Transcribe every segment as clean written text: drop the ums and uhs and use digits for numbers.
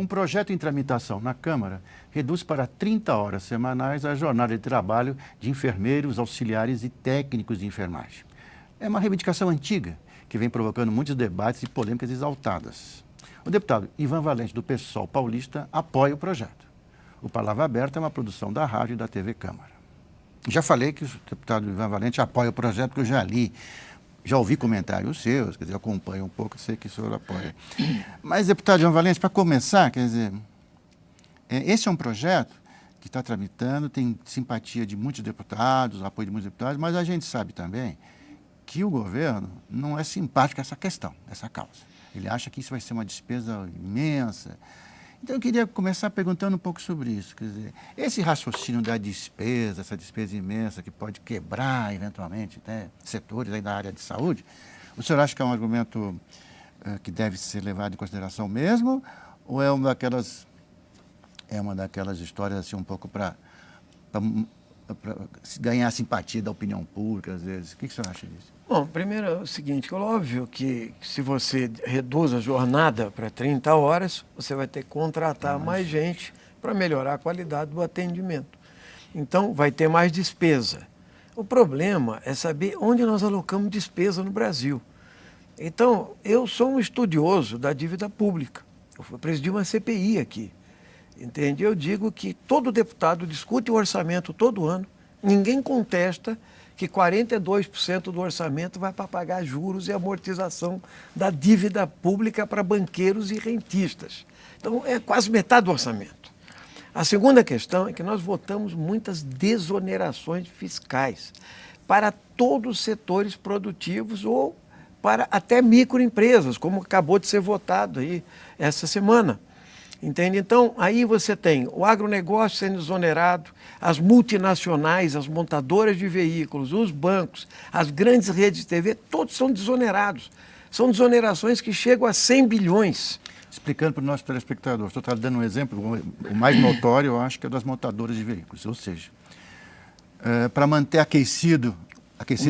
projeto em tramitação na Câmara reduz para 30 horas semanais a jornada de trabalho de enfermeiros, auxiliares e técnicos de enfermagem. É uma reivindicação antiga que vem provocando muitos debates e polêmicas exaltadas. O deputado Ivan Valente, do PSOL paulista, apoia o projeto. O Palavra Aberta é uma produção da rádio e da TV Câmara. Já falei que o deputado Ivan Valente apoia o projeto, porque eu já li, já ouvi comentários seus, quer dizer, acompanho um pouco, sei que o senhor apoia. Mas, deputado Ivan Valente, para começar, quer dizer, esse é um projeto que está tramitando, tem simpatia de muitos deputados, apoio de muitos deputados, mas a gente sabe também que o governo não é simpático a essa questão, essa causa. Ele acha que isso vai ser uma despesa imensa. Então, eu queria começar perguntando um pouco sobre isso. Quer dizer, esse raciocínio da despesa, essa despesa imensa que pode quebrar, eventualmente, né, setores aí da área de saúde, o senhor acha que é um argumento que deve ser levado em consideração mesmo? Ou é uma daquelas histórias assim, um pouco para ganhar a simpatia da opinião pública, às vezes? O que o senhor acha disso? Bom, primeiro é o seguinte, óbvio que se você reduz a jornada para 30 horas, você vai ter que contratar mais gente para melhorar a qualidade do atendimento. Então, vai ter mais despesa. O problema é saber onde nós alocamos despesa no Brasil. Então, eu sou um estudioso da dívida pública. Eu presidi uma CPI aqui. Entende? Eu digo que todo deputado discute o orçamento todo ano, ninguém contesta que 42% do orçamento vai para pagar juros e amortização da dívida pública para banqueiros e rentistas. Então, é quase metade do orçamento. A segunda questão é que nós votamos muitas desonerações fiscais para todos os setores produtivos ou para até microempresas, como acabou de ser votado aí essa semana. Entende? Então, aí você tem o agronegócio sendo exonerado, as multinacionais, as montadoras de veículos, os bancos, as grandes redes de TV, todos são desonerados. São desonerações que chegam a 100 bilhões. Explicando para o nosso telespectador, o senhor está dando um exemplo, o mais notório, eu acho que é das montadoras de veículos, ou seja, para manter aquecida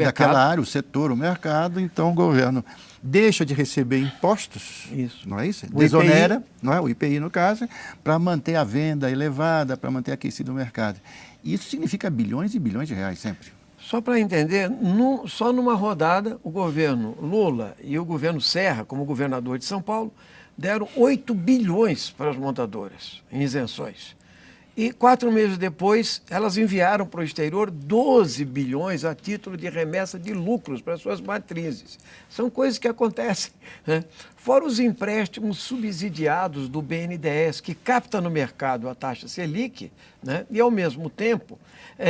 aquela área, o setor, o mercado, então o governo deixa de receber impostos, isso. Não é isso? Desonera, não é? O IPI no caso, para manter a venda elevada, para manter aquecido o mercado. Isso significa bilhões e bilhões de reais sempre. Só para entender, só numa rodada, o governo Lula e o governo Serra, como governador de São Paulo, deram 8 bilhões para as montadoras em isenções. E 4 meses depois, elas enviaram para o exterior 12 bilhões a título de remessa de lucros para suas matrizes. São coisas que acontecem, né? Fora os empréstimos subsidiados do BNDES, que capta no mercado a taxa Selic, né? E, ao mesmo tempo,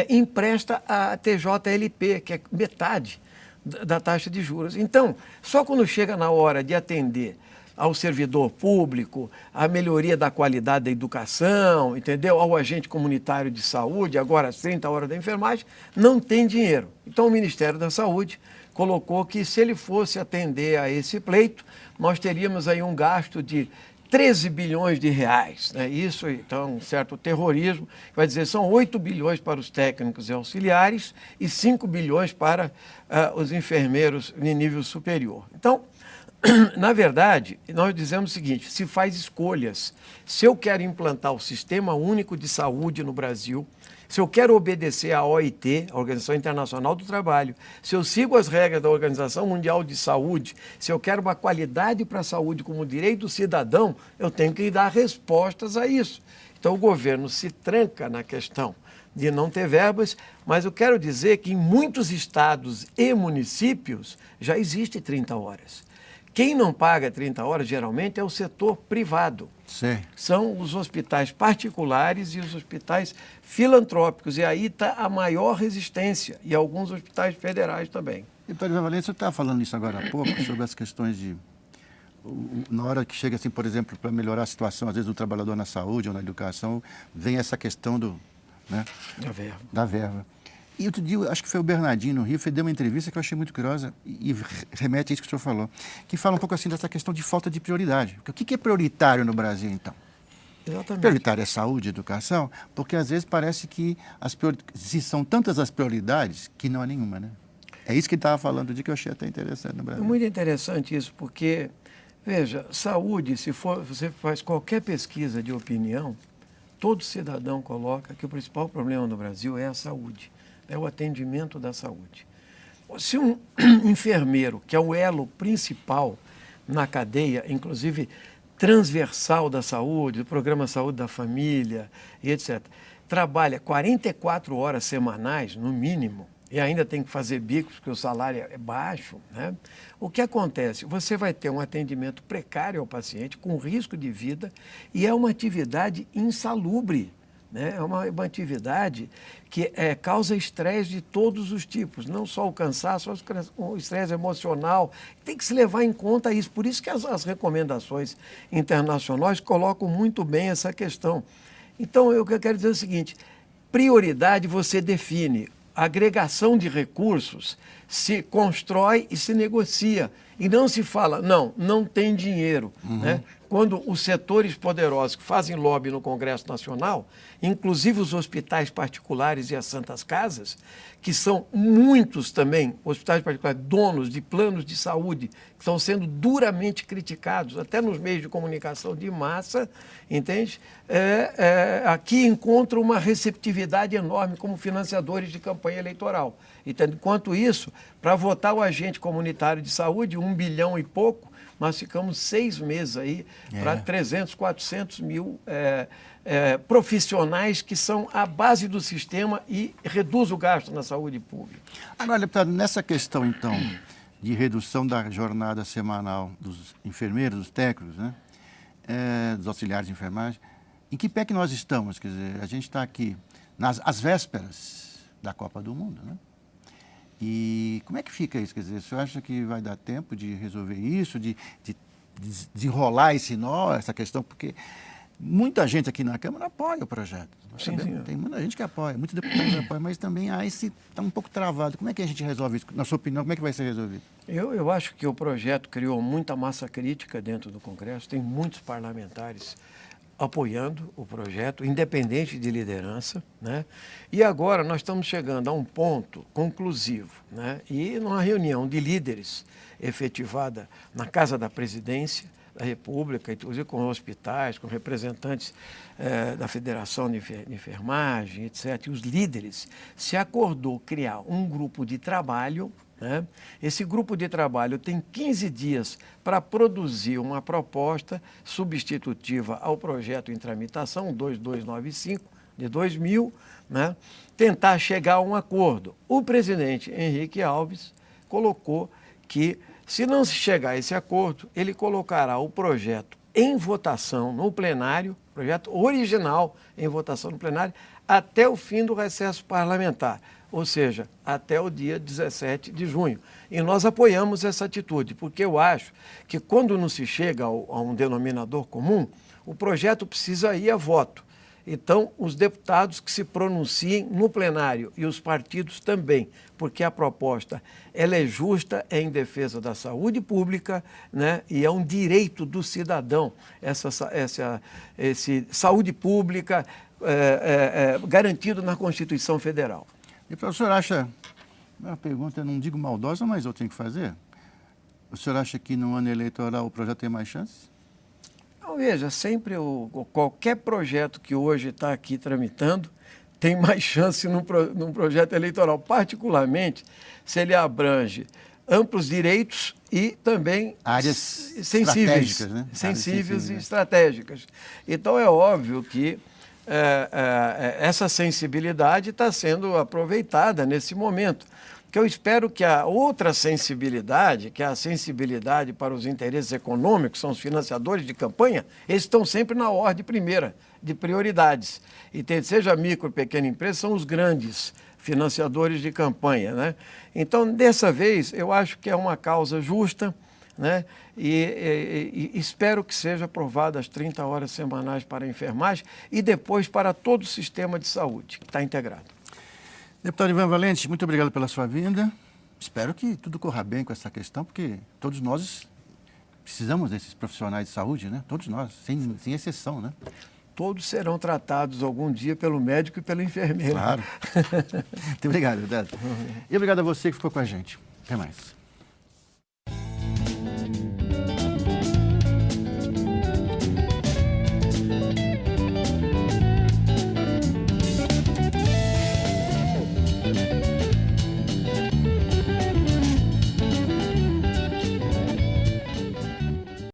empresta a TJLP, que é metade da taxa de juros. Então, só quando chega na hora de atender ao servidor público, à melhoria da qualidade da educação, entendeu? Ao agente comunitário de saúde, agora às 30 horas da enfermagem, não tem dinheiro. Então o Ministério da Saúde colocou que se ele fosse atender a esse pleito, nós teríamos aí um gasto de 13 bilhões de reais. Né? Isso, então, um certo terrorismo, vai dizer, são 8 bilhões para os técnicos e auxiliares e 5 bilhões para os enfermeiros em nível superior. Então, na verdade, nós dizemos o seguinte, se faz escolhas. Se eu quero implantar o Sistema Único de Saúde no Brasil, se eu quero obedecer à OIT, a Organização Internacional do Trabalho, se eu sigo as regras da Organização Mundial de Saúde, se eu quero uma qualidade para a saúde como direito do cidadão, eu tenho que dar respostas a isso. Então, o governo se tranca na questão de não ter verbas, mas eu quero dizer que em muitos estados e municípios já existe 30 horas. Quem não paga 30 horas, geralmente, é o setor privado. Sim. São os hospitais particulares e os hospitais filantrópicos. E aí está a maior resistência. E alguns hospitais federais também. Deputado Ivan Valente, você estava falando isso agora há pouco, sobre as questões de... Na hora que chega, assim, por exemplo, para melhorar a situação, às vezes, do trabalhador na saúde ou na educação, vem essa questão do... Né, da verba. E outro dia, acho que foi o Bernardinho no Rio, deu uma entrevista que eu achei muito curiosa e remete a isso que o senhor falou, que fala um pouco assim dessa questão de falta de prioridade. O que é prioritário no Brasil, então? Exatamente. Prioritário é saúde e educação, porque às vezes parece que se são tantas as prioridades que não há nenhuma, né? É isso que ele estava falando, de que eu achei até interessante no Brasil. É muito interessante isso, porque Veja, saúde, se você faz qualquer pesquisa de opinião, todo cidadão coloca que o principal problema no Brasil é a saúde, é o atendimento da saúde. Se um enfermeiro, que é o elo principal na cadeia, inclusive transversal da saúde, do programa Saúde da Família e etc., trabalha 44 horas semanais, no mínimo, e ainda tem que fazer bicos, porque o salário é baixo, né? O que acontece? Você vai ter um atendimento precário ao paciente, com risco de vida, e é uma atividade insalubre, né? É uma atividade que causa estresse de todos os tipos, não só o cansaço, mas o estresse emocional. Tem que se levar em conta isso. Por isso que as recomendações internacionais colocam muito bem essa questão. Então, eu quero dizer o seguinte, prioridade você define. Agregação de recursos se constrói e se negocia. E não se fala, não tem dinheiro. Né? Quando os setores poderosos que fazem lobby no Congresso Nacional, inclusive os hospitais particulares e as santas casas, que são muitos também, hospitais particulares, donos de planos de saúde, que estão sendo duramente criticados, até nos meios de comunicação de massa, entende? Aqui encontram uma receptividade enorme como financiadores de campanha eleitoral. Enquanto isso, para votar o agente comunitário de saúde, 1 bilhão e pouco, nós ficamos 6 meses aí para 300, 400 mil profissionais que são a base do sistema e reduz o gasto na saúde pública. Agora, deputado, nessa questão, então, de redução da jornada semanal dos enfermeiros, dos técnicos, né, dos auxiliares de enfermagem, em que pé que nós estamos? Quer dizer, a gente está aqui às vésperas da Copa do Mundo, né? E como é que fica isso? Quer dizer, o senhor acha que vai dar tempo de resolver isso, de desenrolar esse nó, essa questão? Porque muita gente aqui na Câmara apoia o projeto. Sim. Tem muita gente que apoia, muitos deputados apoiam, mas também há esse está um pouco travado. Como é que a gente resolve isso? Na sua opinião, como é que vai ser resolvido? Eu acho que o projeto criou muita massa crítica dentro do Congresso, tem muitos parlamentares apoiando o projeto, independente de liderança, né? E agora nós estamos chegando a um ponto conclusivo, né? E numa reunião de líderes efetivada na Casa da Presidência da República, inclusive com hospitais, com representantes da Federação de Enfermagem, etc., e os líderes, se acordou criar um grupo de trabalho, né? Esse grupo de trabalho tem 15 dias para produzir uma proposta substitutiva ao projeto em tramitação 2295 de 2000, né? Tentar chegar a um acordo. O presidente Henrique Alves colocou que, se não se chegar a esse acordo, ele colocará o projeto em votação no plenário, projeto original em votação no plenário, até o fim do recesso parlamentar, ou seja, até o dia 17 de junho. E nós apoiamos essa atitude, porque eu acho que quando não se chega a um denominador comum, o projeto precisa ir a voto. Então, os deputados que se pronunciem no plenário e os partidos também, porque a proposta ela é justa, é em defesa da saúde pública, né? E é um direito do cidadão, esse saúde pública garantido na Constituição Federal. E o senhor acha, uma pergunta, não digo maldosa, mas eu tenho que fazer, o senhor acha que no ano eleitoral o projeto tem mais chances? Então, veja, sempre qualquer projeto que hoje está aqui tramitando tem mais chance num projeto eleitoral, particularmente se ele abrange amplos direitos e também áreas sensíveis, estratégicas, né? Sensíveis e estratégicas. Então, é óbvio que essa sensibilidade está sendo aproveitada nesse momento. Que eu espero que a outra sensibilidade, que é a sensibilidade para os interesses econômicos, são os financiadores de campanha, eles estão sempre na ordem primeira de prioridades. E seja micro, pequena empresa, são os grandes financiadores de campanha, né? Então, dessa vez, eu acho que é uma causa justa, né? E espero que seja aprovada as 30 horas semanais para a enfermagem e depois para todo o sistema de saúde, que está integrado. Deputado Ivan Valente, muito obrigado pela sua vinda. Espero que tudo corra bem com essa questão, porque todos nós precisamos desses profissionais de saúde, né? Todos nós, sem exceção, né? Todos serão tratados algum dia pelo médico e pelo enfermeiro. Claro. Muito obrigado, deputado. E obrigado a você que ficou com a gente. Até mais.